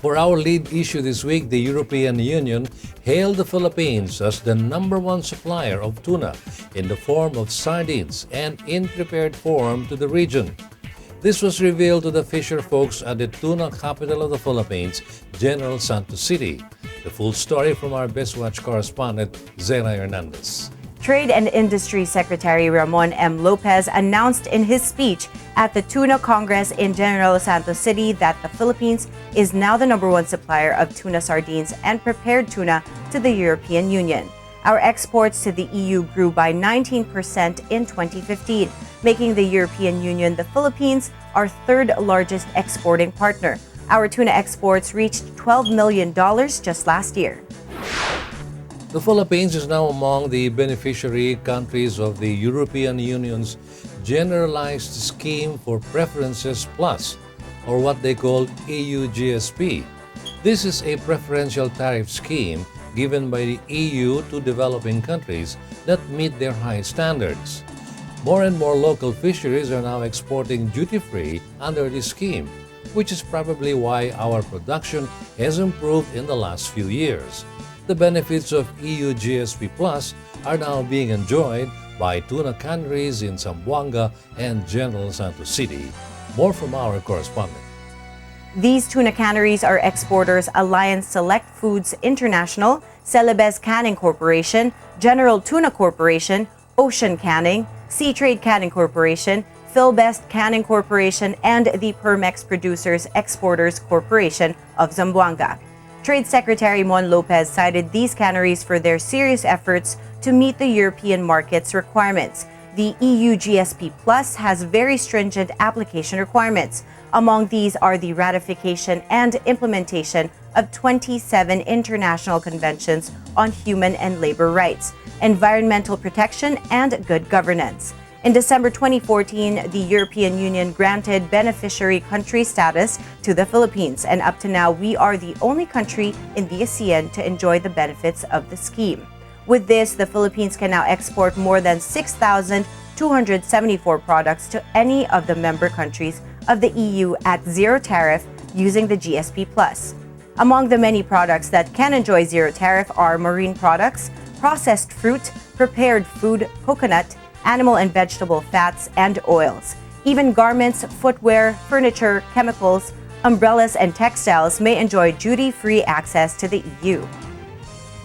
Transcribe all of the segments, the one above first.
For our lead issue this week, the European Union hailed the Philippines as the #1 supplier of tuna in the form of sardines and in prepared form to the region. This was revealed to the fisher folks at the tuna capital of the Philippines, Generalized Santos City. The full story from our Bizwatch correspondent, Zena Hernandez. Trade and Industry Secretary Ramon M. Lopez announced in his speech at the Tuna Congress in Generalized Santos City that the Philippines is now the #1 supplier of tuna sardines and prepared tuna to the European Union. Our exports to the EU grew by 19% in 2015, making the European Union the Philippines our third largest exporting partner. Our tuna exports reached $12 million just last year. The Philippines is now among the beneficiary countries of the European Union's Generalized Scheme for Preferences Plus, or what they call EU-GSP. This is a preferential tariff scheme given by the EU to developing countries that meet their high standards. More and more local fisheries are now exporting duty-free under this scheme, which is probably why our production has improved in the last few years. The benefits of EU-GSP Plus are now being enjoyed by tuna canneries in Zamboanga and Gen, Santos City. More from our correspondent. These tuna canneries are exporters Alliance Select Foods International, Lopez Canning Corporation, General Tuna Corporation, Ocean Canning, Sea Trade Canning Corporation, Philbest Canning Corporation, and the Permex Producers Exporters Corporation of Zamboanga. Trade Secretary Mon Lopez cited these canneries for their serious efforts to meet the European market's requirements. The EU-GSP Plus has very stringent application requirements. Among these are the ratification and implementation of 27 international conventions on human and labor rights, environmental protection, and good governance. In December 2014, the European Union granted beneficiary country status to the Philippines, and up to now, we are the only country in the ASEAN to enjoy the benefits of the scheme. With this, the Philippines can now export more than 6,274 products to any of the member countries of the EU at zero tariff using the GSP Plus. Among the many products that can enjoy zero tariff are marine products, processed fruit, prepared food, coconut, animal and vegetable fats, and oils. Even garments, footwear, furniture, chemicals, umbrellas, and textiles may enjoy duty-free access to the EU.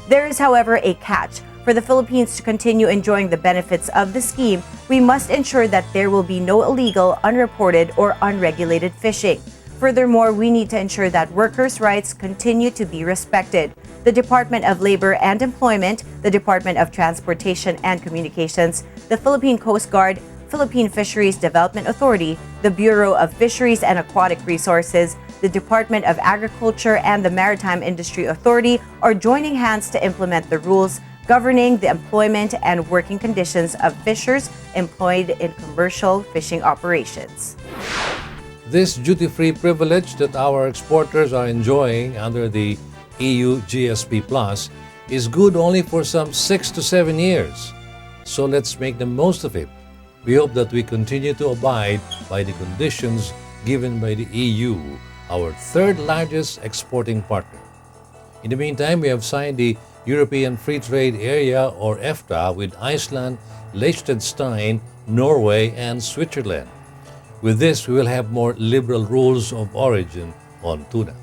There is, however, a catch. For the Philippines to continue enjoying the benefits of the scheme, we must ensure that there will be no illegal, unreported, or unregulated fishing. Furthermore, we need to ensure that workers' rights continue to be respected. The Department of Labor and Employment, the Department of Transportation and Communications, the Philippine Coast Guard, Philippine Fisheries Development Authority, the Bureau of Fisheries and Aquatic Resources, the Department of Agriculture, and the Maritime Industry Authority are joining hands to implement the rules governing the employment and working conditions of fishers employed in commercial fishing operations. This duty-free privilege that our exporters are enjoying under the EU-GSP Plus is good only for some 6 to 7 years. So let's make the most of it. We hope that we continue to abide by the conditions given by the EU, our third largest exporting partner. In the meantime, we have signed the European Free Trade Area, or EFTA, with Iceland, Liechtenstein, Norway, and Switzerland. With this, we will have more liberal rules of origin on tuna.